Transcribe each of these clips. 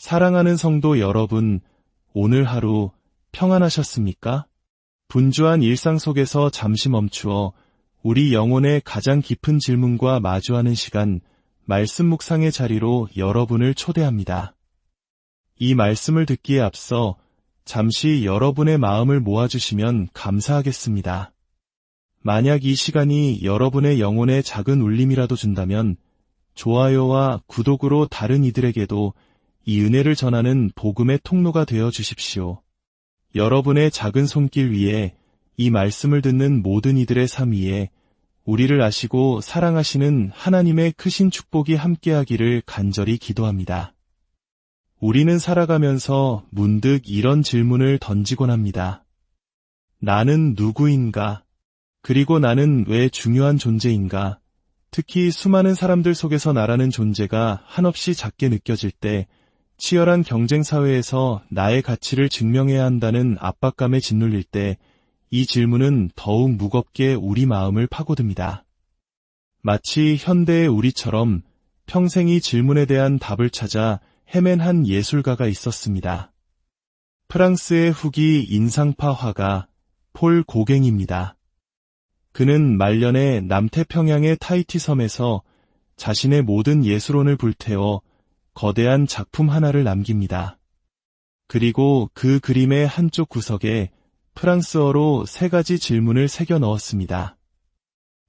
사랑하는 성도 여러분, 오늘 하루 평안하셨습니까? 분주한 일상 속에서 잠시 멈추어 우리 영혼의 가장 깊은 질문과 마주하는 시간, 말씀 묵상의 자리로 여러분을 초대합니다. 이 말씀을 듣기에 앞서 잠시 여러분의 마음을 모아주시면 감사하겠습니다. 만약 이 시간이 여러분의 영혼에 작은 울림이라도 준다면 좋아요와 구독으로 다른 이들에게도 이 은혜를 전하는 복음의 통로가 되어 주십시오. 여러분의 작은 손길 위에 이 말씀을 듣는 모든 이들의 삶 위에 우리를 아시고 사랑하시는 하나님의 크신 축복이 함께하기를 간절히 기도합니다. 우리는 살아가면서 문득 이런 질문을 던지곤 합니다. 나는 누구인가? 그리고 나는 왜 중요한 존재인가? 특히 수많은 사람들 속에서 나라는 존재가 한없이 작게 느껴질 때, 치열한 경쟁 사회에서 나의 가치를 증명해야 한다는 압박감에 짓눌릴 때, 이 질문은 더욱 무겁게 우리 마음을 파고듭니다. 마치 현대의 우리처럼 평생 이 질문에 대한 답을 찾아 헤맨 한 예술가가 있었습니다. 프랑스의 후기 인상파 화가 폴 고갱입니다. 그는 말년에 남태평양의 타히티 섬에서 자신의 모든 예술혼을 불태워 거대한 작품 하나를 남깁니다. 그리고 그 그림의 한쪽 구석에 프랑스어로 3가지 질문을 새겨 넣었습니다.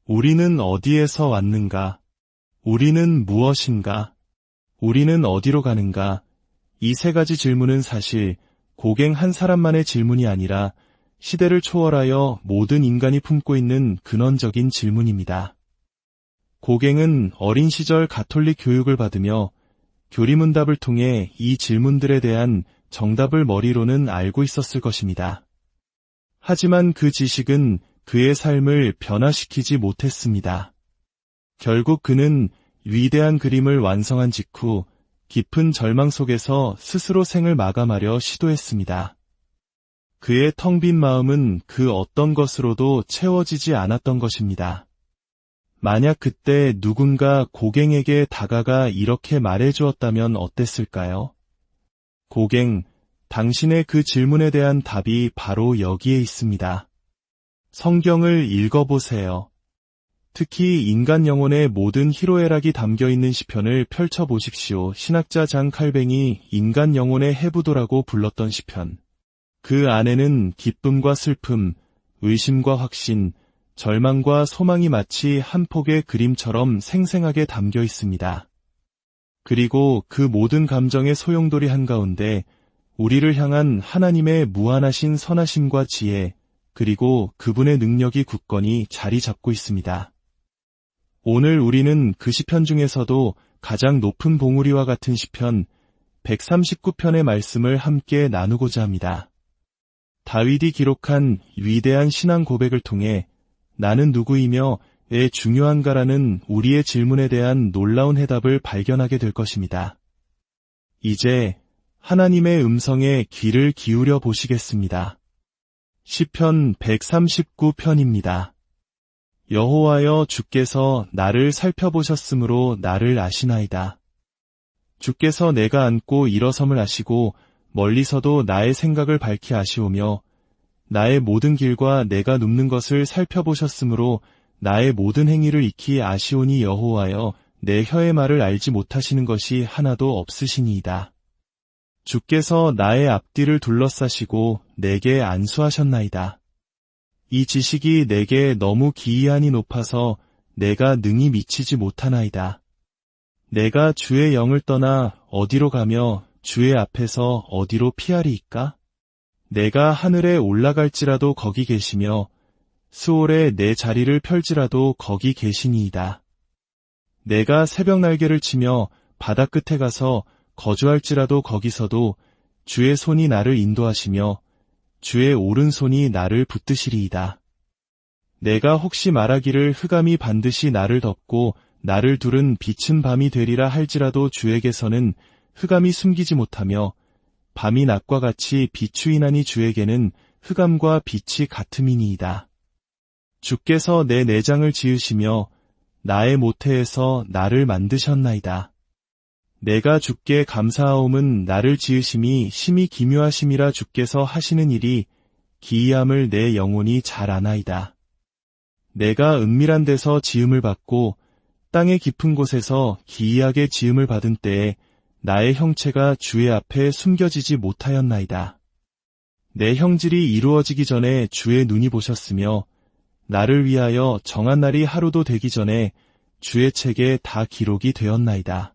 우리는 어디에서 왔는가? 우리는 무엇인가? 우리는 어디로 가는가? 이 3가지 질문은 사실 고갱 한 사람만의 질문이 아니라 시대를 초월하여 모든 인간이 품고 있는 근원적인 질문입니다. 고갱은 어린 시절 가톨릭 교육을 받으며 교리문답을 통해 이 질문들에 대한 정답을 머리로는 알고 있었을 것입니다. 하지만 그 지식은 그의 삶을 변화시키지 못했습니다. 결국 그는 위대한 그림을 완성한 직후 깊은 절망 속에서 스스로 생을 마감하려 시도했습니다. 그의 텅 빈 마음은 그 어떤 것으로도 채워지지 않았던 것입니다. 만약 그때 누군가 고갱에게 다가가 이렇게 말해주었다면 어땠을까요? 고갱, 당신의 그 질문에 대한 답이 바로 여기에 있습니다. 성경을 읽어보세요. 특히 인간 영혼의 모든 희로애락이 담겨있는 시편을 펼쳐보십시오. 신학자 장 칼뱅이 인간 영혼의 해부도라고 불렀던 시편. 그 안에는 기쁨과 슬픔, 의심과 확신, 절망과 소망이 마치 한 폭의 그림처럼 생생하게 담겨 있습니다. 그리고 그 모든 감정의 소용돌이 한가운데 우리를 향한 하나님의 무한하신 선하심과 지혜, 그리고 그분의 능력이 굳건히 자리 잡고 있습니다. 오늘 우리는 그 시편 중에서도 가장 높은 봉우리와 같은 시편 139편의 말씀을 함께 나누고자 합니다. 다윗이 기록한 위대한 신앙 고백을 통해 나는 누구이며 왜 중요한가라는 우리의 질문에 대한 놀라운 해답을 발견하게 될 것입니다. 이제 하나님의 음성에 귀를 기울여 보시겠습니다. 시편 139편입니다. 여호와여, 주께서 나를 살펴보셨으므로 나를 아시나이다. 주께서 내가 앉고 일어섬을 아시고 멀리서도 나의 생각을 밝히 아시오며 나의 모든 길과 내가 눕는 것을 살펴보셨으므로 나의 모든 행위를 익히 아시오니 여호와여, 내 혀의 말을 알지 못하시는 것이 하나도 없으시니이다. 주께서 나의 앞뒤를 둘러싸시고 내게 안수하셨나이다. 이 지식이 내게 너무 기이하니 높아서 내가 능히 미치지 못하나이다. 내가 주의 영을 떠나 어디로 가며 주의 앞에서 어디로 피하리이까? 내가 하늘에 올라갈지라도 거기 계시며 스올에 내 자리를 펼지라도 거기 계시니이다. 내가 새벽 날개를 치며 바다 끝에 가서 거주할지라도 거기서도 주의 손이 나를 인도하시며 주의 오른손이 나를 붙드시리이다. 내가 혹시 말하기를 흑암이 반드시 나를 덮고 나를 둘은 빛은 밤이 되리라 할지라도 주에게서는 흑암이 숨기지 못하며 밤이 낮과 같이 비추이나니 주에게는 흑암과 빛이 같음이니이다. 주께서 내 내장을 지으시며 나의 모태에서 나를 만드셨나이다. 내가 주께 감사하옴은 나를 지으심이 심히 기묘하심이라 주께서 하시는 일이 기이함을 내 영혼이 잘 아나이다. 내가 은밀한 데서 지음을 받고 땅의 깊은 곳에서 기이하게 지음을 받은 때에 나의 형체가 주의 앞에 숨겨지지 못하였나이다. 내 형질이 이루어지기 전에 주의 눈이 보셨으며 나를 위하여 정한 날이 하루도 되기 전에 주의 책에 다 기록이 되었나이다.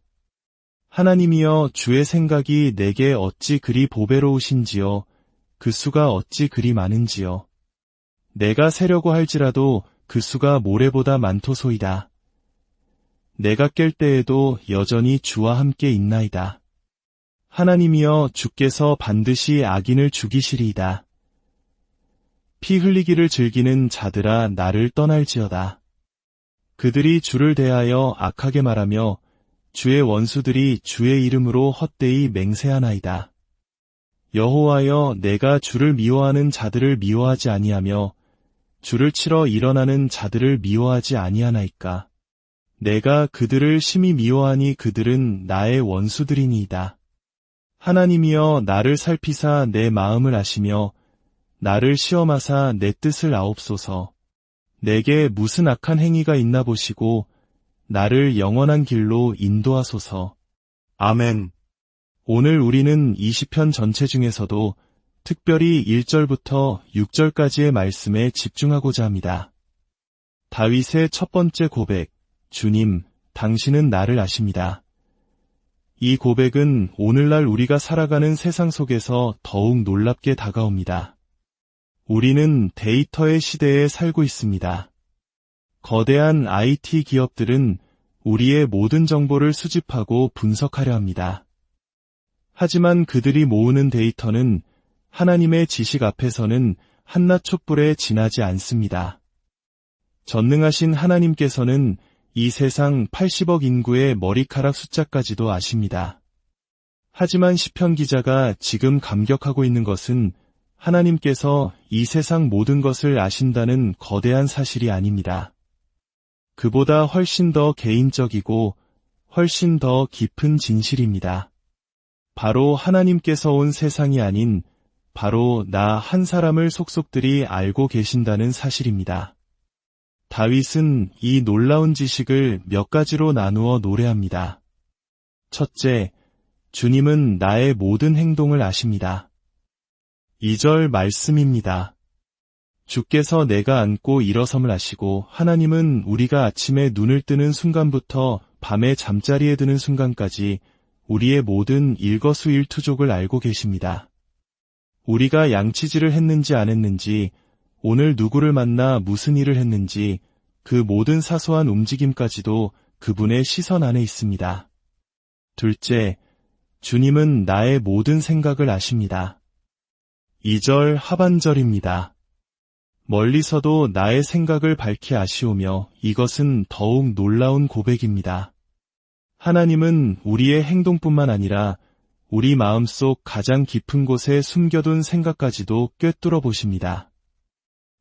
하나님이여 주의 생각이 내게 어찌 그리 보배로우신지요. 그 수가 어찌 그리 많은지요. 내가 세려고 할지라도 그 수가 모래보다 많도소이다. 내가 깰 때에도 여전히 주와 함께 있나이다. 하나님이여 주께서 반드시 악인을 죽이시리이다. 피 흘리기를 즐기는 자들아 나를 떠날지어다. 그들이 주를 대하여 악하게 말하며 주의 원수들이 주의 이름으로 헛되이 맹세하나이다. 여호와여 내가 주를 미워하는 자들을 미워하지 아니하며 주를 치러 일어나는 자들을 미워하지 아니하나이까. 내가 그들을 심히 미워하니 그들은 나의 원수들이니이다. 하나님이여 나를 살피사 내 마음을 아시며 나를 시험하사 내 뜻을 아옵소서. 내게 무슨 악한 행위가 있나 보시고 나를 영원한 길로 인도하소서. 아멘. 오늘 우리는 이 시편 전체 중에서도 특별히 1절부터 6절까지의 말씀에 집중하고자 합니다. 다윗의 첫 번째 고백, 주님, 당신은 나를 아십니다. 이 고백은 오늘날 우리가 살아가는 세상 속에서 더욱 놀랍게 다가옵니다. 우리는 데이터의 시대에 살고 있습니다. 거대한 IT 기업들은 우리의 모든 정보를 수집하고 분석하려 합니다. 하지만 그들이 모으는 데이터는 하나님의 지식 앞에서는 한낱 촛불에 지나지 않습니다. 전능하신 하나님께서는 이 세상 80억 인구의 머리카락 숫자까지도 아십니다. 하지만 시편 기자가 지금 감격하고 있는 것은 하나님께서 이 세상 모든 것을 아신다는 거대한 사실이 아닙니다. 그보다 훨씬 더 개인적이고 훨씬 더 깊은 진실입니다. 바로 하나님께서 온 세상이 아닌 바로 나 한 사람을 속속들이 알고 계신다는 사실입니다. 다윗은 이 놀라운 지식을 몇 가지로 나누어 노래합니다. 첫째, 주님은 나의 모든 행동을 아십니다. 2절 말씀입니다. 주께서 내가 앉고 일어섬을 아시고 하나님은 우리가 아침에 눈을 뜨는 순간부터 밤에 잠자리에 드는 순간까지 우리의 모든 일거수일투족을 알고 계십니다. 우리가 양치질을 했는지 안 했는지, 오늘 누구를 만나 무슨 일을 했는지 그 모든 사소한 움직임까지도 그분의 시선 안에 있습니다. 둘째, 주님은 나의 모든 생각을 아십니다. 2절 하반절입니다. 멀리서도 나의 생각을 밝히 아시오며 이것은 더욱 놀라운 고백입니다. 하나님은 우리의 행동뿐만 아니라 우리 마음속 가장 깊은 곳에 숨겨둔 생각까지도 꿰뚫어 보십니다.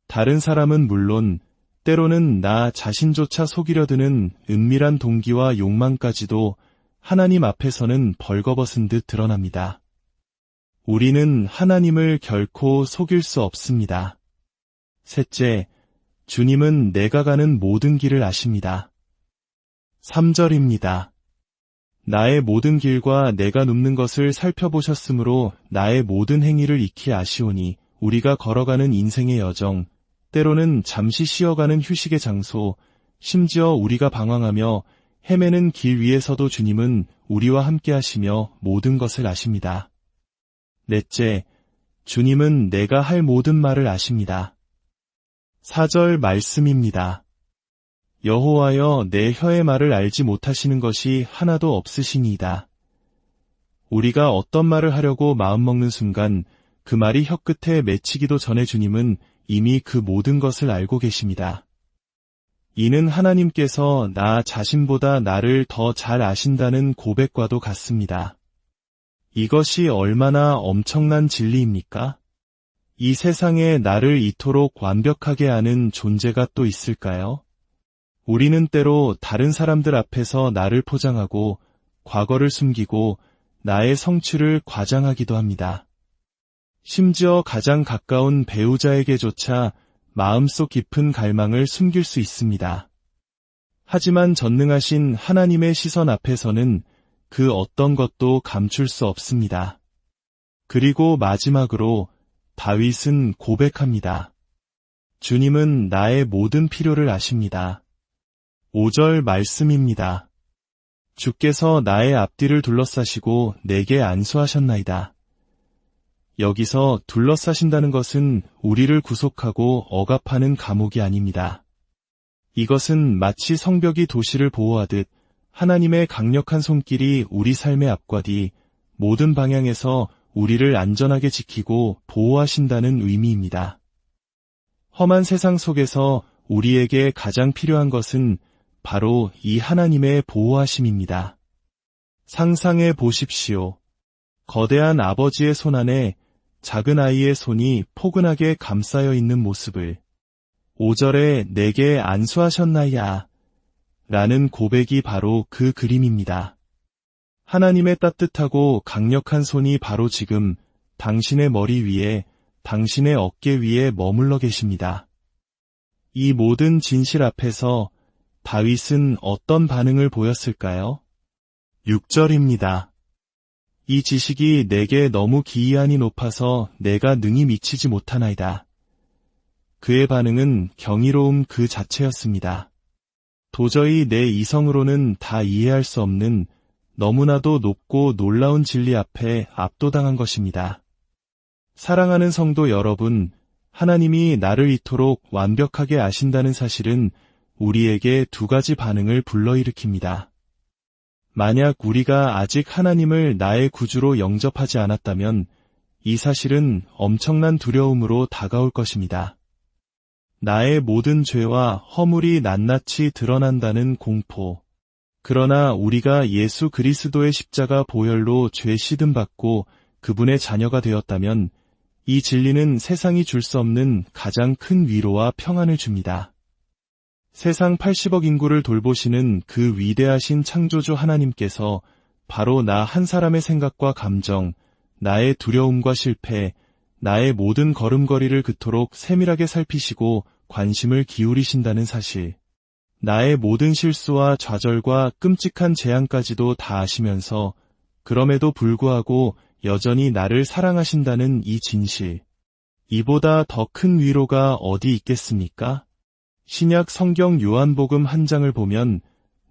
다른 사람은 물론 때로는 나 자신조차 속이려 드는 은밀한 동기와 욕망까지도 하나님 앞에서는 벌거벗은 듯 드러납니다. 우리는 하나님을 결코 속일 수 없습니다. 셋째, 주님은 내가 가는 모든 길을 아십니다. 3절입니다. 나의 모든 길과 내가 눕는 것을 살펴보셨으므로 나의 모든 행위를 익히 아시오니 우리가 걸어가는 인생의 여정, 때로는 잠시 쉬어가는 휴식의 장소, 심지어 우리가 방황하며 헤매는 길 위에서도 주님은 우리와 함께 하시며 모든 것을 아십니다. 넷째, 주님은 내가 할 모든 말을 아십니다. 4절 말씀입니다. 여호와여 내 혀의 말을 알지 못하시는 것이 하나도 없으시니이다. 우리가 어떤 말을 하려고 마음먹는 순간 그 말이 혀끝에 맺히기도 전에 주님은 이미 그 모든 것을 알고 계십니다. 이는 하나님께서 나 자신보다 나를 더 잘 아신다는 고백과도 같습니다. 이것이 얼마나 엄청난 진리입니까? 이 세상에 나를 이토록 완벽하게 아는 존재가 또 있을까요? 우리는 때로 다른 사람들 앞에서 나를 포장하고 과거를 숨기고 나의 성취를 과장하기도 합니다. 심지어 가장 가까운 배우자에게조차 마음속 깊은 갈망을 숨길 수 있습니다. 하지만 전능하신 하나님의 시선 앞에서는 그 어떤 것도 감출 수 없습니다. 그리고 마지막으로 다윗은 고백합니다. 주님은 나의 모든 필요를 아십니다. 5절 말씀입니다. 주께서 나의 앞뒤를 둘러싸시고 내게 안수하셨나이다. 여기서 둘러싸신다는 것은 우리를 구속하고 억압하는 감옥이 아닙니다. 이것은 마치 성벽이 도시를 보호하듯 하나님의 강력한 손길이 우리 삶의 앞과 뒤 모든 방향에서 우리를 안전하게 지키고 보호하신다는 의미입니다. 험한 세상 속에서 우리에게 가장 필요한 것은 바로 이 하나님의 보호하심입니다. 상상해 보십시오. 거대한 아버지의 손 안에 작은 아이의 손이 포근하게 감싸여 있는 모습을. 5절에 내게 안수하셨나이다 라는 고백이 바로 그 그림입니다. 하나님의 따뜻하고 강력한 손이 바로 지금 당신의 머리 위에, 당신의 어깨 위에 머물러 계십니다. 이 모든 진실 앞에서 다윗은 어떤 반응을 보였을까요? 6절입니다. 이 지식이 내게 너무 기이하니 높아서 내가 능히 미치지 못하나이다. 그의 반응은 경이로움 그 자체였습니다. 도저히 내 이성으로는 다 이해할 수 없는 너무나도 높고 놀라운 진리 앞에 압도당한 것입니다. 사랑하는 성도 여러분, 하나님이 나를 이토록 완벽하게 아신다는 사실은 우리에게 두 가지 반응을 불러일으킵니다. 만약 우리가 아직 하나님을 나의 구주로 영접하지 않았다면 이 사실은 엄청난 두려움으로 다가올 것입니다. 나의 모든 죄와 허물이 낱낱이 드러난다는 공포. 그러나 우리가 예수 그리스도의 십자가 보혈로 죄 씻음 받고 그분의 자녀가 되었다면 이 진리는 세상이 줄 수 없는 가장 큰 위로와 평안을 줍니다. 세상 80억 인구를 돌보시는 그 위대하신 창조주 하나님께서 바로 나 한 사람의 생각과 감정, 나의 두려움과 실패, 나의 모든 걸음걸이를 그토록 세밀하게 살피시고 관심을 기울이신다는 사실, 나의 모든 실수와 좌절과 끔찍한 재앙까지도 다 아시면서 그럼에도 불구하고 여전히 나를 사랑하신다는 이 진실, 이보다 더 큰 위로가 어디 있겠습니까? 신약 성경 요한복음 한 장을 보면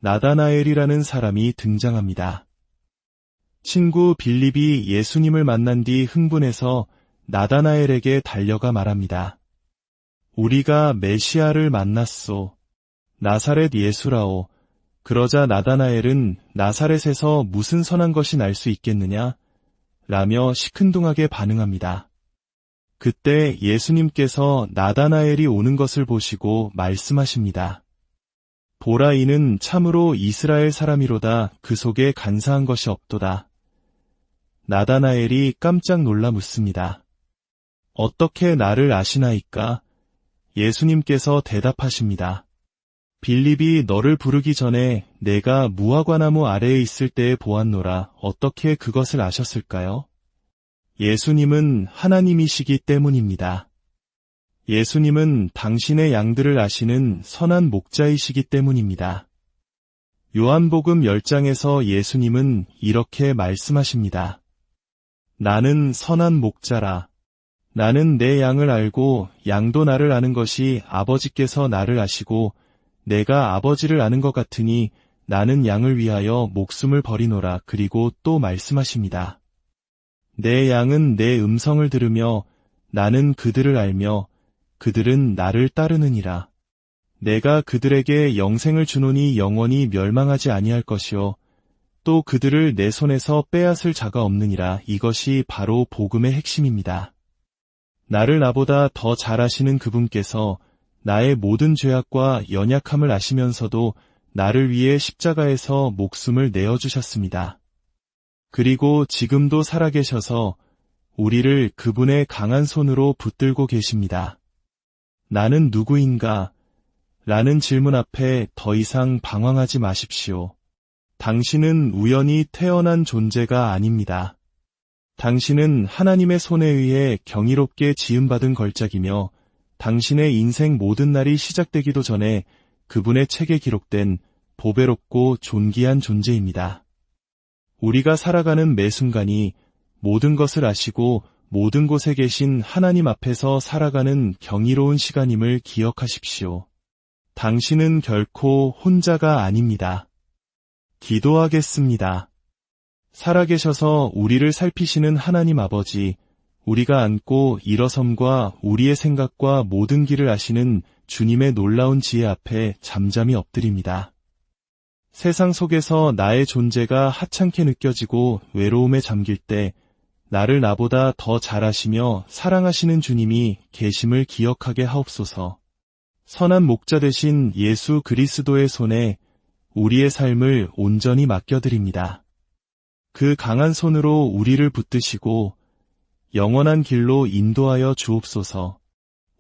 나다나엘이라는 사람이 등장합니다. 친구 빌립이 예수님을 만난 뒤 흥분해서 나다나엘에게 달려가 말합니다. 우리가 메시아를 만났소. 나사렛 예수라오. 그러자 나다나엘은 나사렛에서 무슨 선한 것이 날 수 있겠느냐? 라며 시큰둥하게 반응합니다. 그때 예수님께서 나다나엘이 오는 것을 보시고 말씀하십니다. 보라, 이는 참으로 이스라엘 사람이로다. 그 속에 간사한 것이 없도다. 나다나엘이 깜짝 놀라 묻습니다. 어떻게 나를 아시나이까? 예수님께서 대답하십니다. 빌립이 너를 부르기 전에 내가 무화과나무 아래에 있을 때에 보았노라. 어떻게 그것을 아셨을까요? 예수님은 하나님이시기 때문입니다. 예수님은 당신의 양들을 아시는 선한 목자이시기 때문입니다. 요한복음 10장에서 예수님은 이렇게 말씀하십니다. 나는 선한 목자라. 나는 내 양을 알고 양도 나를 아는 것이 아버지께서 나를 아시고 내가 아버지를 아는 것 같으니 나는 양을 위하여 목숨을 버리노라. 그리고 또 말씀하십니다. 내 양은 내 음성을 들으며 나는 그들을 알며 그들은 나를 따르느니라. 내가 그들에게 영생을 주노니 영원히 멸망하지 아니할 것이요 또 그들을 내 손에서 빼앗을 자가 없느니라. 이것이 바로 복음의 핵심입니다. 나를 나보다 더 잘 아시는 그분께서 나의 모든 죄악과 연약함을 아시면서도 나를 위해 십자가에서 목숨을 내어주셨습니다. 그리고 지금도 살아계셔서 우리를 그분의 강한 손으로 붙들고 계십니다. 나는 누구인가? 라는 질문 앞에 더 이상 방황하지 마십시오. 당신은 우연히 태어난 존재가 아닙니다. 당신은 하나님의 손에 의해 경이롭게 지음받은 걸작이며 당신의 인생 모든 날이 시작되기도 전에 그분의 책에 기록된 보배롭고 존귀한 존재입니다. 우리가 살아가는 매 순간이 모든 것을 아시고 모든 곳에 계신 하나님 앞에서 살아가는 경이로운 시간임을 기억하십시오. 당신은 결코 혼자가 아닙니다. 기도하겠습니다. 살아계셔서 우리를 살피시는 하나님 아버지, 우리가 안고 일어섬과 우리의 생각과 모든 길을 아시는 주님의 놀라운 지혜 앞에 잠잠히 엎드립니다. 세상 속에서 나의 존재가 하찮게 느껴지고 외로움에 잠길 때 나를 나보다 더 잘 아시며 사랑하시는 주님이 계심을 기억하게 하옵소서. 선한 목자 되신 예수 그리스도의 손에 우리의 삶을 온전히 맡겨드립니다. 그 강한 손으로 우리를 붙드시고 영원한 길로 인도하여 주옵소서.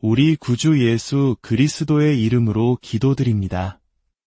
우리 구주 예수 그리스도의 이름으로 기도드립니다.